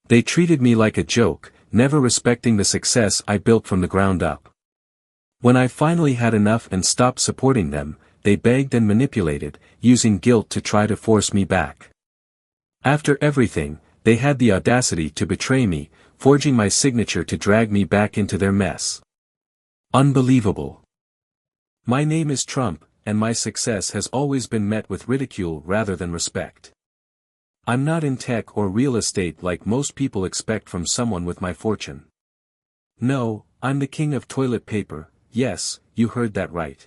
They treated me like a joke, never respecting the success I built from the ground up. When I finally had enough and stopped supporting them, they begged and manipulated, using guilt to try to force me back. After everything, they had the audacity to betray me, forging my signature to drag me back into their mess. Unbelievable. My name is Trump, and my success has always been met with ridicule rather than respect. I'm not in tech or real estate like most people expect from someone with my fortune. No, I'm the king of toilet paper. Yes, you heard that right.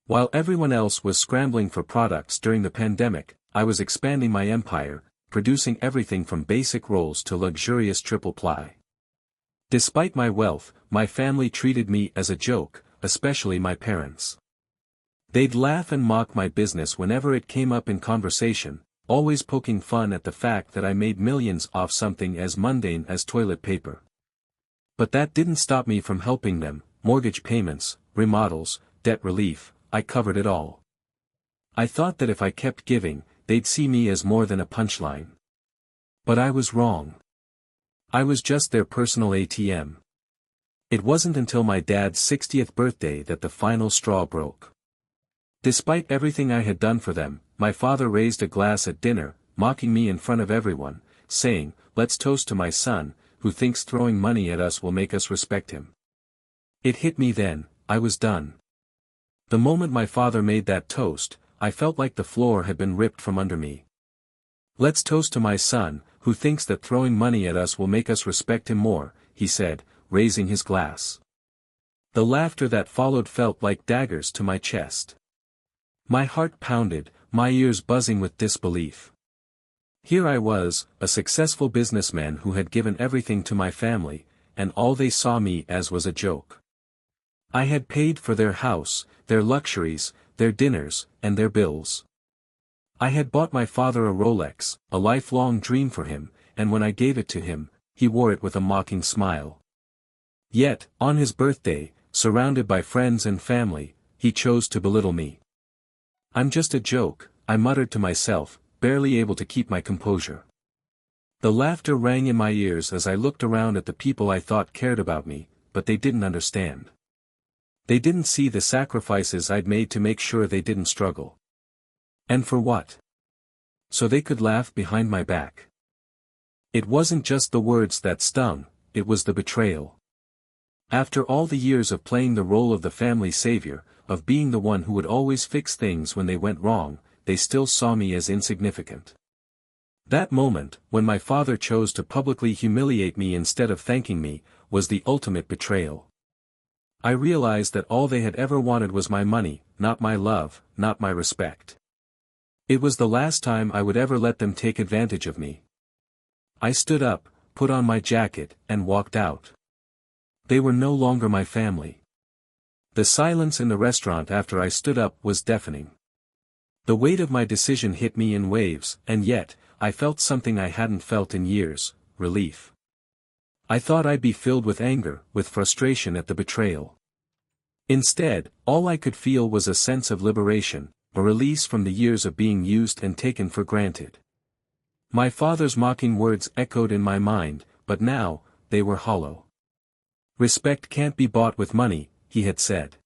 While everyone else was scrambling for products during the pandemic, I was expanding my empire, producing everything from basic rolls to luxurious triple ply. Despite my wealth, my family treated me as a joke, especially my parents. They'd laugh and mock my business whenever it came up in conversation, always poking fun at the fact that I made millions off something as mundane as toilet paper. But that didn't stop me from helping them. Mortgage payments, remodels, debt relief, I covered it all. I thought that if I kept giving, they'd see me as more than a punchline. But I was wrong. I was just their personal ATM. It wasn't until my dad's 60th birthday that the final straw broke. Despite everything I had done for them, my father raised a glass at dinner, mocking me in front of everyone, saying, "Let's toast to my son, who thinks throwing money at us will make us respect him." It hit me then, I was done. The moment my father made that toast, I felt like the floor had been ripped from under me. "Let's toast to my son, who thinks that throwing money at us will make us respect him more," he said, raising his glass. The laughter that followed felt like daggers to my chest. My heart pounded, my ears buzzing with disbelief. Here I was, a successful businessman who had given everything to my family, and all they saw me as was a joke. I had paid for their house, their luxuries, their dinners, and their bills. I had bought my father a Rolex, a lifelong dream for him, and when I gave it to him, he wore it with a mocking smile. Yet, on his birthday, surrounded by friends and family, he chose to belittle me. "I'm just a joke," I muttered to myself, barely able to keep my composure. The laughter rang in my ears as I looked around at the people I thought cared about me, but they didn't understand. They didn't see the sacrifices I'd made to make sure they didn't struggle. And for what? So they could laugh behind my back. It wasn't just the words that stung, it was the betrayal. After all the years of playing the role of the family savior, of being the one who would always fix things when they went wrong, they still saw me as insignificant. That moment, when my father chose to publicly humiliate me instead of thanking me, was the ultimate betrayal. I realized that all they had ever wanted was my money, not my love, not my respect. It was the last time I would ever let them take advantage of me. I stood up, put on my jacket, and walked out. They were no longer my family. The silence in the restaurant after I stood up was deafening. The weight of my decision hit me in waves, and yet, I felt something I hadn't felt in years: relief. I thought I'd be filled with anger, with frustration at the betrayal. Instead, all I could feel was a sense of liberation, a release from the years of being used and taken for granted. My father's mocking words echoed in my mind, but now, they were hollow. "Respect can't be bought with money," he had said.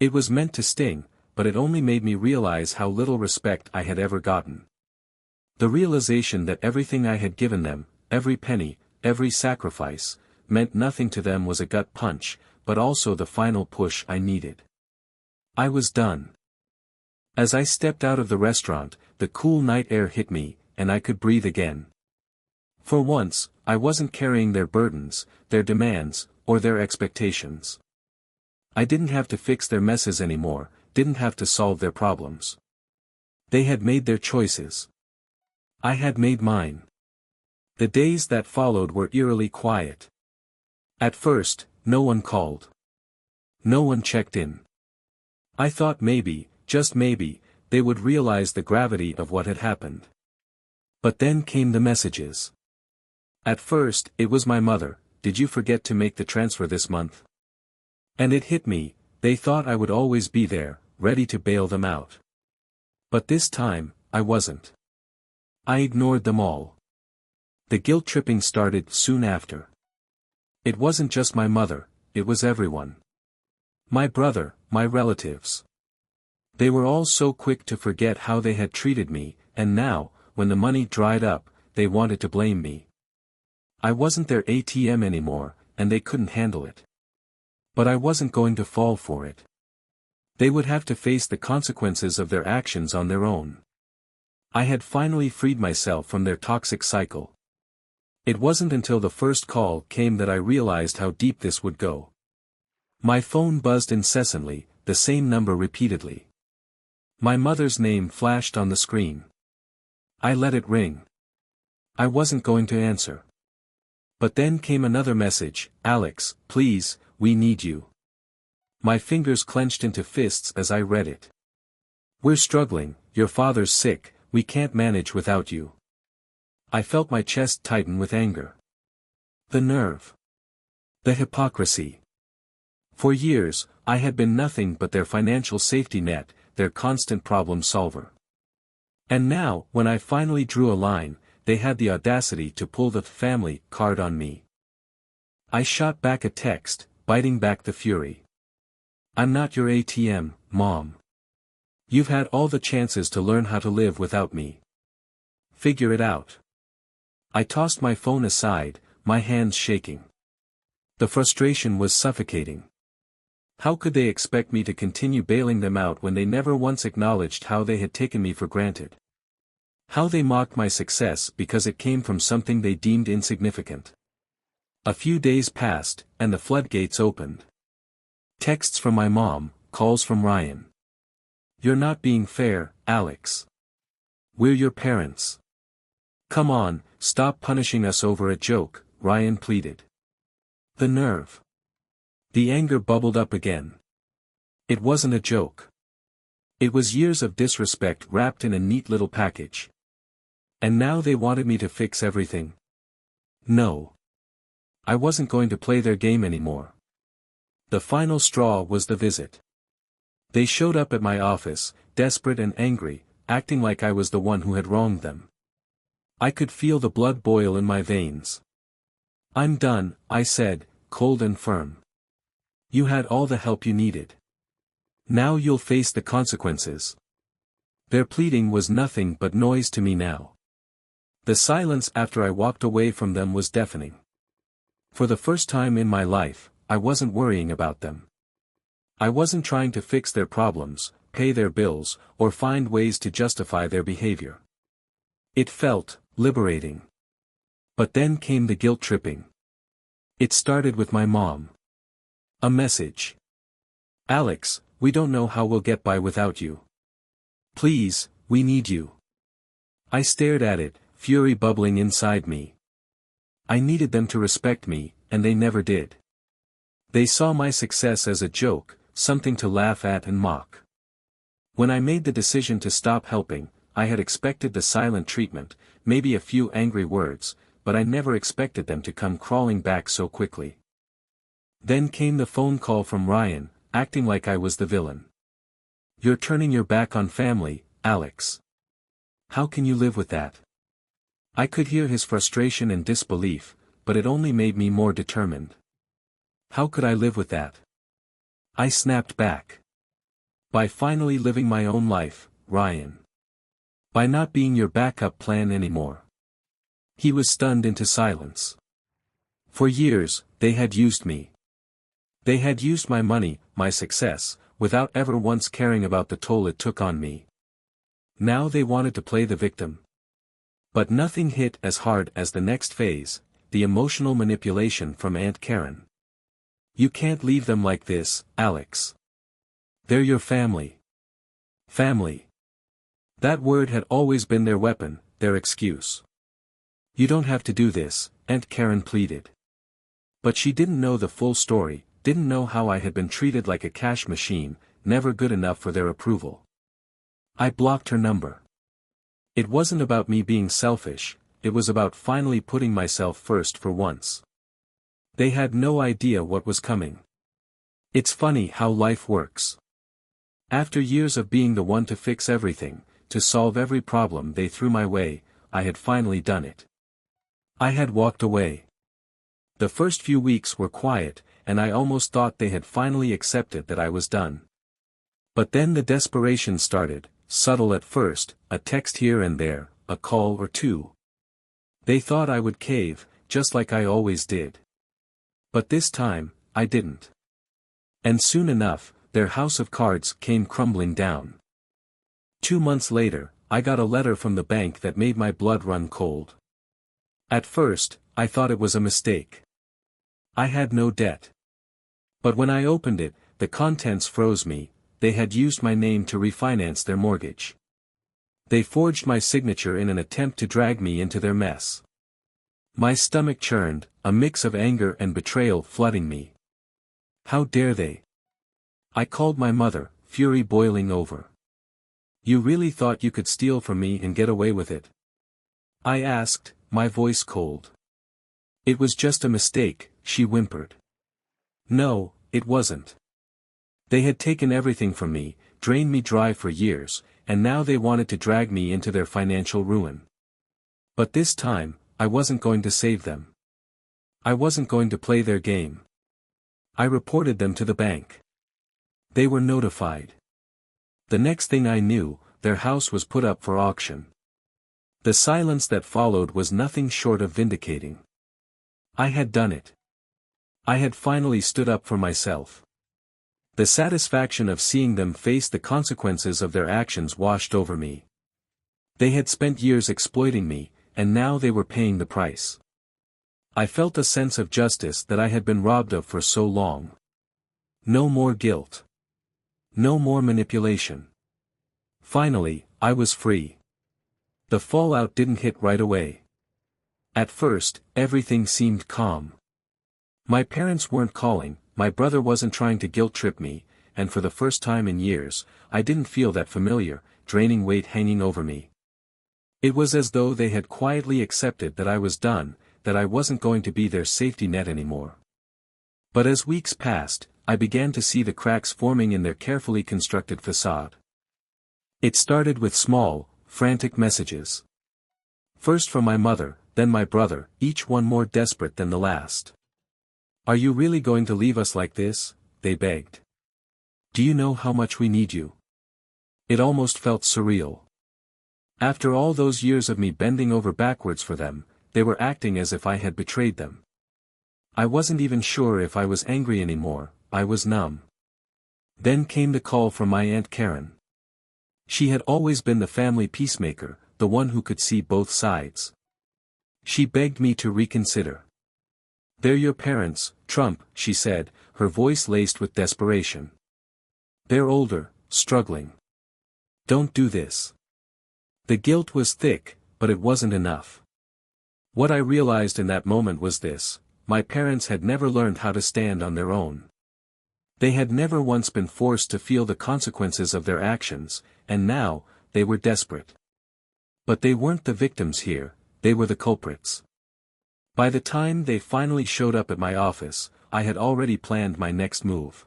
It was meant to sting, but it only made me realize how little respect I had ever gotten. The realization that everything I had given them, every penny, every sacrifice, meant nothing to them was a gut punch, but also the final push I needed. I was done. As I stepped out of the restaurant, the cool night air hit me, and I could breathe again. For once, I wasn't carrying their burdens, their demands, or their expectations. I didn't have to fix their messes anymore, didn't have to solve their problems. They had made their choices. I had made mine. The days that followed were eerily quiet. At first, no one called. No one checked in. I thought maybe, just maybe, they would realize the gravity of what had happened. But then came the messages. At first, it was my mother: "Did you forget to make the transfer this month?" And it hit me, they thought I would always be there, ready to bail them out. But this time, I wasn't. I ignored them all. The guilt tripping started soon after. It wasn't just my mother, it was everyone. My brother, my relatives. They were all so quick to forget how they had treated me, and now, when the money dried up, they wanted to blame me. I wasn't their ATM anymore, and they couldn't handle it. But I wasn't going to fall for it. They would have to face the consequences of their actions on their own. I had finally freed myself from their toxic cycle. It wasn't until the first call came that I realized how deep this would go. My phone buzzed incessantly, the same number repeatedly. My mother's name flashed on the screen. I let it ring. I wasn't going to answer. But then came another message, "Alex, please, we need you." My fingers clenched into fists as I read it. "We're struggling, your father's sick, we can't manage without you." I felt my chest tighten with anger. The nerve. The hypocrisy. For years, I had been nothing but their financial safety net, their constant problem solver. And now, when I finally drew a line, they had the audacity to pull the family card on me. I shot back a text, biting back the fury. "I'm not your ATM, Mom. You've had all the chances to learn how to live without me. Figure it out." I tossed my phone aside, my hands shaking. The frustration was suffocating. How could they expect me to continue bailing them out when they never once acknowledged how they had taken me for granted? How they mocked my success because it came from something they deemed insignificant. A few days passed, and the floodgates opened. Texts from my mom, calls from Ryan. "You're not being fair, Alex. We're your parents. Come on, stop punishing us over a joke," Ryan pleaded. The nerve. The anger bubbled up again. It wasn't a joke. It was years of disrespect wrapped in a neat little package. And now they wanted me to fix everything. No. I wasn't going to play their game anymore. The final straw was the visit. They showed up at my office, desperate and angry, acting like I was the one who had wronged them. I could feel the blood boil in my veins. "I'm done," I said, cold and firm. "You had all the help you needed. Now you'll face the consequences." Their pleading was nothing but noise to me now. The silence after I walked away from them was deafening. For the first time in my life, I wasn't worrying about them. I wasn't trying to fix their problems, pay their bills, or find ways to justify their behavior. It felt liberating. But then came the guilt tripping. It started with my mom. A message. "Alex, we don't know how we'll get by without you. Please, we need you." I stared at it, fury bubbling inside me. I needed them to respect me, and they never did. They saw my success as a joke, something to laugh at and mock. When I made the decision to stop helping, I had expected the silent treatment, maybe a few angry words, but I never expected them to come crawling back so quickly. Then came the phone call from Ryan, acting like I was the villain. "You're turning your back on family, Alex. How can you live with that?" I could hear his frustration and disbelief, but it only made me more determined. How could I live with that? I snapped back. "By finally living my own life, Ryan. By not being your backup plan anymore." He was stunned into silence. For years, they had used me. They had used my money, my success, without ever once caring about the toll it took on me. Now they wanted to play the victim. But nothing hit as hard as the next phase, the emotional manipulation from Aunt Karen. "You can't leave them like this, Alex. They're your family." Family. That word had always been their weapon, their excuse. "You don't have to do this," Aunt Karen pleaded. But she didn't know the full story, didn't know how I had been treated like a cash machine, never good enough for their approval. I blocked her number. It wasn't about me being selfish, it was about finally putting myself first for once. They had no idea what was coming. It's funny how life works. After years of being the one to fix everything, to solve every problem they threw my way, I had finally done it. I had walked away. The first few weeks were quiet, and I almost thought they had finally accepted that I was done. But then the desperation started, subtle at first, a text here and there, a call or two. They thought I would cave, just like I always did. But this time, I didn't. And soon enough, their house of cards came crumbling down. 2 months later, I got a letter from the bank that made my blood run cold. At first, I thought it was a mistake. I had no debt. But when I opened it, the contents froze me. They had used my name to refinance their mortgage. They forged my signature in an attempt to drag me into their mess. My stomach churned, a mix of anger and betrayal flooding me. How dare they? I called my mother, fury boiling over. You really thought you could steal from me and get away with it? I asked, my voice cold. It was just a mistake, she whimpered. No, it wasn't. They had taken everything from me, drained me dry for years, and now they wanted to drag me into their financial ruin. But this time, I wasn't going to save them. I wasn't going to play their game. I reported them to the bank. They were notified. The next thing I knew, their house was put up for auction. The silence that followed was nothing short of vindicating. I had done it. I had finally stood up for myself. The satisfaction of seeing them face the consequences of their actions washed over me. They had spent years exploiting me, and now they were paying the price. I felt a sense of justice that I had been robbed of for so long. No more guilt. No more manipulation. Finally, I was free. The fallout didn't hit right away. At first, everything seemed calm. My parents weren't calling, my brother wasn't trying to guilt-trip me, and for the first time in years, I didn't feel that familiar, draining weight hanging over me. It was as though they had quietly accepted that I was done, that I wasn't going to be their safety net anymore. But as weeks passed, I began to see the cracks forming in their carefully constructed facade. It started with small, frantic messages. First from my mother, then my brother, each one more desperate than the last. Are you really going to leave us like this? They begged. Do you know how much we need you? It almost felt surreal. After all those years of me bending over backwards for them, they were acting as if I had betrayed them. I wasn't even sure if I was angry anymore, I was numb. Then came the call from my Aunt Karen. She had always been the family peacemaker, the one who could see both sides. She begged me to reconsider. They're your parents, Trump, she said, her voice laced with desperation. They're older, struggling. Don't do this. The guilt was thick, but it wasn't enough. What I realized in that moment was this: my parents had never learned how to stand on their own. They had never once been forced to feel the consequences of their actions, and now, they were desperate. But they weren't the victims here, they were the culprits. By the time they finally showed up at my office, I had already planned my next move.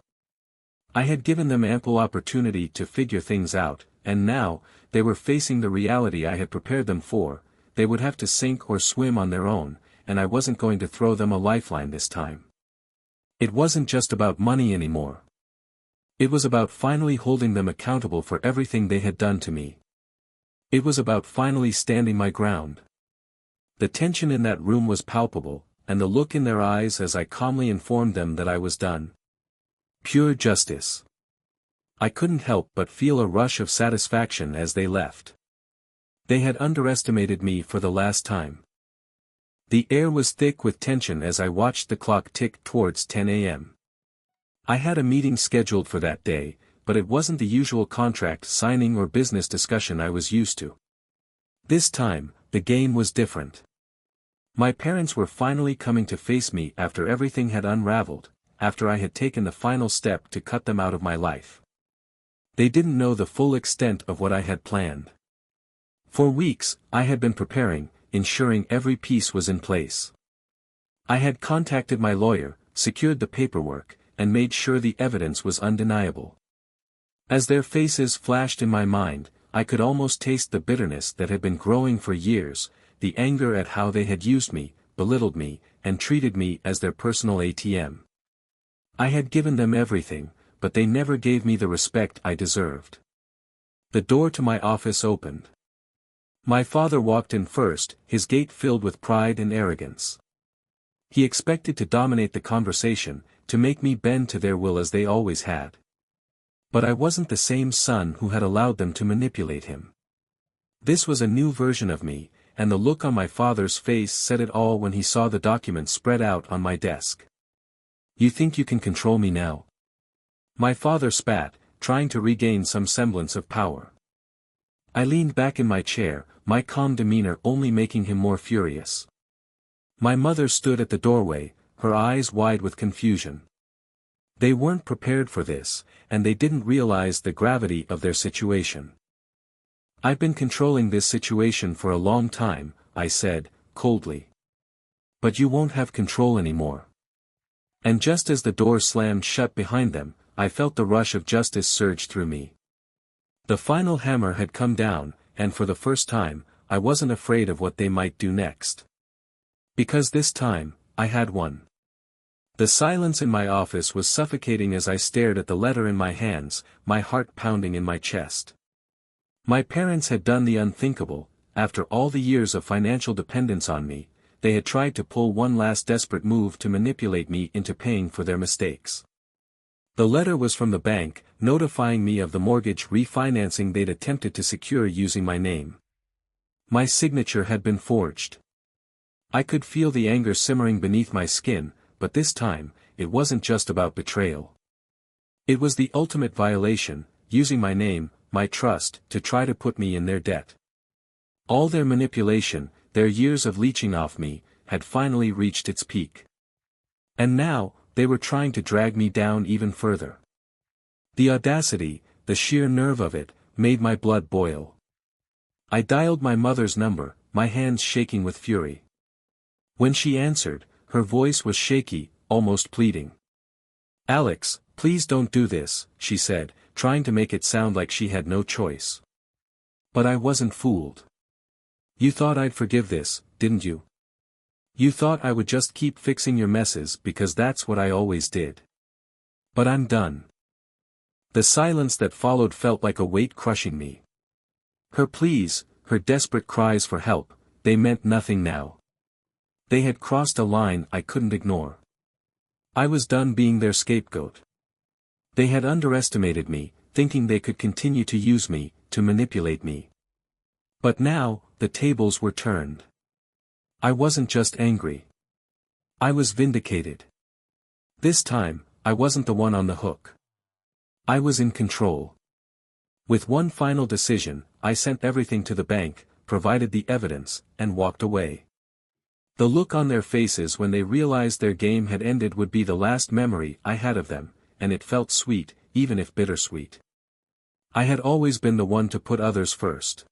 I had given them ample opportunity to figure things out, and now, they were facing the reality I had prepared them for. They would have to sink or swim on their own, and I wasn't going to throw them a lifeline this time. It wasn't just about money anymore. It was about finally holding them accountable for everything they had done to me. It was about finally standing my ground. The tension in that room was palpable, and the look in their eyes as I calmly informed them that I was done. Pure justice. I couldn't help but feel a rush of satisfaction as they left. They had underestimated me for the last time. The air was thick with tension as I watched the clock tick towards 10 a.m. I had a meeting scheduled for that day, but it wasn't the usual contract signing or business discussion I was used to. This time, the game was different. My parents were finally coming to face me after everything had unraveled, after I had taken the final step to cut them out of my life. They didn't know the full extent of what I had planned. For weeks, I had been preparing, ensuring every piece was in place. I had contacted my lawyer, secured the paperwork, and made sure the evidence was undeniable. As their faces flashed in my mind, I could almost taste the bitterness that had been growing for years, the anger at how they had used me, belittled me, and treated me as their personal ATM. I had given them everything, but they never gave me the respect I deserved. The door to my office opened. My father walked in first, his gait filled with pride and arrogance. He expected to dominate the conversation, to make me bend to their will as they always had. But I wasn't the same son who had allowed them to manipulate him. This was a new version of me, and the look on my father's face said it all when he saw the documents spread out on my desk. "You think you can control me now?" My father spat, trying to regain some semblance of power. I leaned back in my chair, my calm demeanor only making him more furious. My mother stood at the doorway, her eyes wide with confusion. They weren't prepared for this, and they didn't realize the gravity of their situation. "I've been controlling this situation for a long time," I said, coldly. "But you won't have control anymore." And just as the door slammed shut behind them, I felt the rush of justice surge through me. The final hammer had come down, and for the first time, I wasn't afraid of what they might do next. Because this time, I had won. The silence in my office was suffocating as I stared at the letter in my hands, my heart pounding in my chest. My parents had done the unthinkable. After all the years of financial dependence on me, they had tried to pull one last desperate move to manipulate me into paying for their mistakes. The letter was from the bank, notifying me of the mortgage refinancing they'd attempted to secure using my name. My signature had been forged. I could feel the anger simmering beneath my skin, but this time, it wasn't just about betrayal. It was the ultimate violation, using my name, my trust, to try to put me in their debt. All their manipulation, their years of leeching off me, had finally reached its peak. And now, they were trying to drag me down even further. The audacity, the sheer nerve of it, made my blood boil. I dialed my mother's number, my hands shaking with fury. When she answered, her voice was shaky, almost pleading. "Alex, please don't do this," she said, trying to make it sound like she had no choice. But I wasn't fooled. "You thought I'd forgive this, didn't you? You thought I would just keep fixing your messes because that's what I always did. But I'm done." The silence that followed felt like a weight crushing me. Her pleas, her desperate cries for help, they meant nothing now. They had crossed a line I couldn't ignore. I was done being their scapegoat. They had underestimated me, thinking they could continue to use me, to manipulate me. But now, the tables were turned. I wasn't just angry. I was vindicated. This time, I wasn't the one on the hook. I was in control. With one final decision, I sent everything to the bank, provided the evidence, and walked away. The look on their faces when they realized their game had ended would be the last memory I had of them, and it felt sweet, even if bittersweet. I had always been the one to put others first.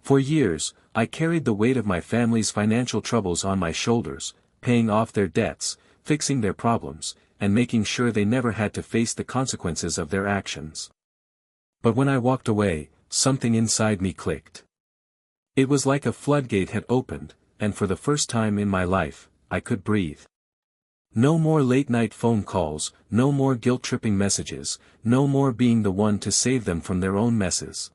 For years, I carried the weight of my family's financial troubles on my shoulders, paying off their debts, fixing their problems, and making sure they never had to face the consequences of their actions. But when I walked away, something inside me clicked. It was like a floodgate had opened, and for the first time in my life, I could breathe. No more late-night phone calls, no more guilt-tripping messages, no more being the one to save them from their own messes.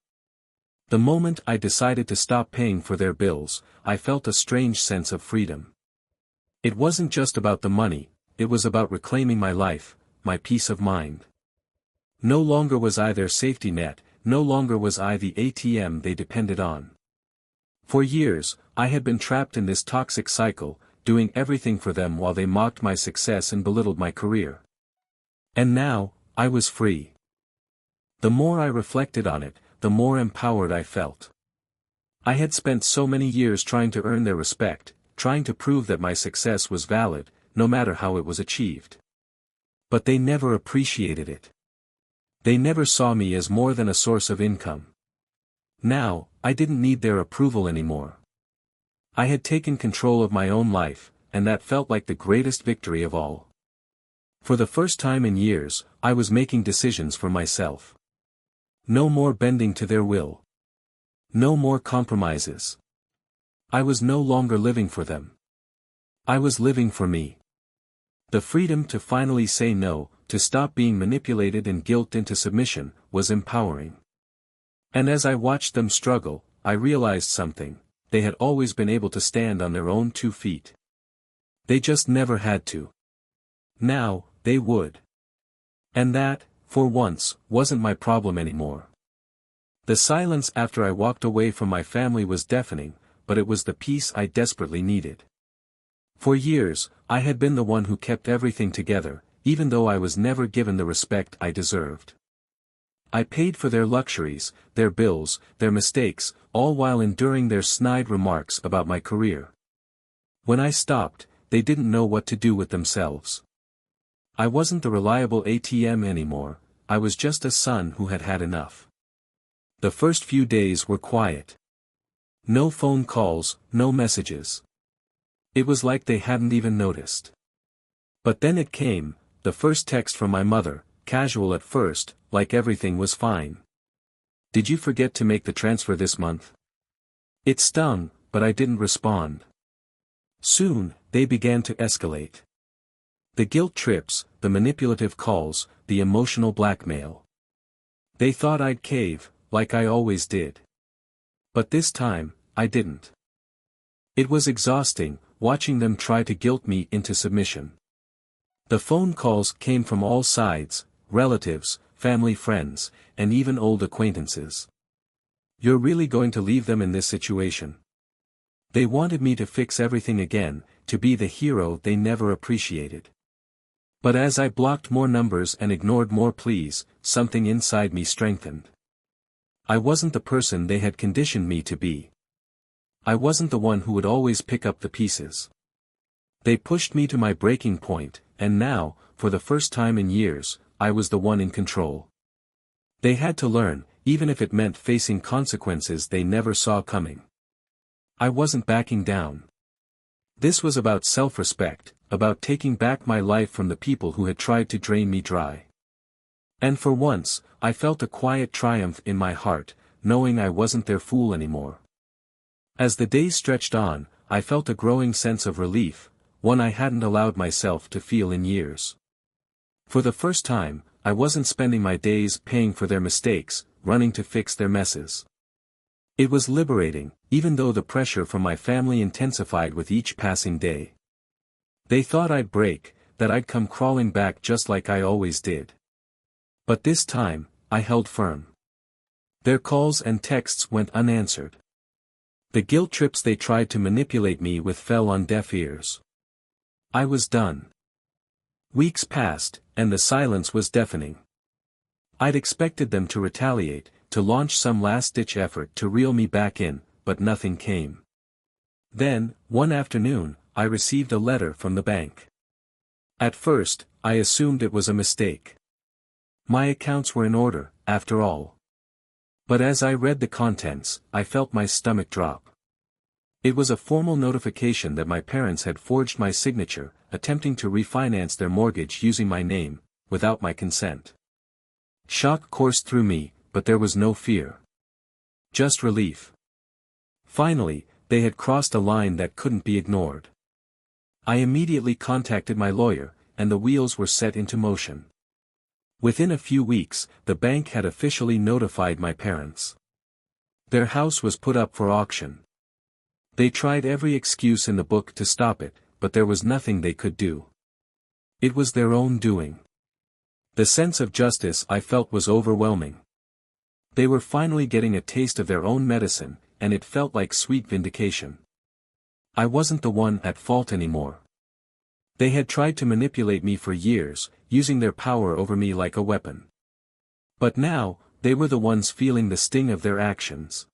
The moment I decided to stop paying for their bills, I felt a strange sense of freedom. It wasn't just about the money, it was about reclaiming my life, my peace of mind. No longer was I their safety net, no longer was I the ATM they depended on. For years, I had been trapped in this toxic cycle, doing everything for them while they mocked my success and belittled my career. And now, I was free. The more I reflected on it, the more empowered I felt. I had spent so many years trying to earn their respect, trying to prove that my success was valid, no matter how it was achieved. But they never appreciated it. They never saw me as more than a source of income. Now, I didn't need their approval anymore. I had taken control of my own life, and that felt like the greatest victory of all. For the first time in years, I was making decisions for myself. No more bending to their will. No more compromises. I was no longer living for them. I was living for me. The freedom to finally say no, to stop being manipulated and guilt into submission, was empowering. And as I watched them struggle, I realized something: they had always been able to stand on their own 2 feet. They just never had to. Now, they would. And that, for once, wasn't my problem anymore. The silence after I walked away from my family was deafening, but it was the peace I desperately needed. For years, I had been the one who kept everything together, even though I was never given the respect I deserved. I paid for their luxuries, their bills, their mistakes, all while enduring their snide remarks about my career. When I stopped, they didn't know what to do with themselves. I wasn't the reliable ATM anymore, I was just a son who had had enough. The first few days were quiet. No phone calls, no messages. It was like they hadn't even noticed. But then it came, the first text from my mother, casual at first, like everything was fine. "Did you forget to make the transfer this month?" It stung, but I didn't respond. Soon, they began to escalate. The guilt trips, the manipulative calls, the emotional blackmail. They thought I'd cave, like I always did. But this time, I didn't. It was exhausting, watching them try to guilt me into submission. The phone calls came from all sides: relatives, family, friends, and even old acquaintances. "You're really going to leave them in this situation?" They wanted me to fix everything again, to be the hero they never appreciated. But as I blocked more numbers and ignored more pleas, something inside me strengthened. I wasn't the person they had conditioned me to be. I wasn't the one who would always pick up the pieces. They pushed me to my breaking point, and now, for the first time in years, I was the one in control. They had to learn, even if it meant facing consequences they never saw coming. I wasn't backing down. This was about self-respect, about taking back my life from the people who had tried to drain me dry. And for once, I felt a quiet triumph in my heart, knowing I wasn't their fool anymore. As the days stretched on, I felt a growing sense of relief, one I hadn't allowed myself to feel in years. For the first time, I wasn't spending my days paying for their mistakes, running to fix their messes. It was liberating, even though the pressure from my family intensified with each passing day. They thought I'd break, that I'd come crawling back just like I always did. But this time, I held firm. Their calls and texts went unanswered. The guilt trips they tried to manipulate me with fell on deaf ears. I was done. Weeks passed, and the silence was deafening. I'd expected them to retaliate, to launch some last-ditch effort to reel me back in, but nothing came. Then, one afternoon, I received a letter from the bank. At first, I assumed it was a mistake. My accounts were in order, after all. But as I read the contents, I felt my stomach drop. It was a formal notification that my parents had forged my signature, attempting to refinance their mortgage using my name, without my consent. Shock coursed through me, but there was no fear. Just relief. Finally, they had crossed a line that couldn't be ignored. I immediately contacted my lawyer, and the wheels were set into motion. Within a few weeks, the bank had officially notified my parents. Their house was put up for auction. They tried every excuse in the book to stop it, but there was nothing they could do. It was their own doing. The sense of justice I felt was overwhelming. They were finally getting a taste of their own medicine, and it felt like sweet vindication. I wasn't the one at fault anymore. They had tried to manipulate me for years, using their power over me like a weapon. But now, they were the ones feeling the sting of their actions.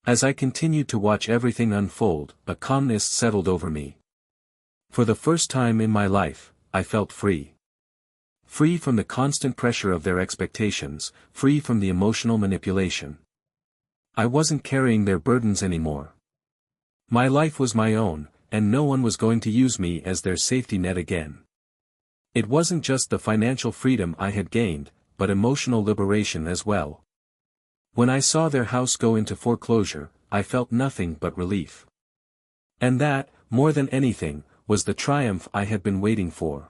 As I continued to watch everything unfold, a calmness settled over me. For the first time in my life, I felt free. Free from the constant pressure of their expectations, free from the emotional manipulation. I wasn't carrying their burdens anymore. My life was my own, and no one was going to use me as their safety net again. It wasn't just the financial freedom I had gained, but emotional liberation as well. When I saw their house go into foreclosure, I felt nothing but relief. And that, more than anything, was the triumph I had been waiting for.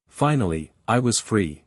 Finally, I was free.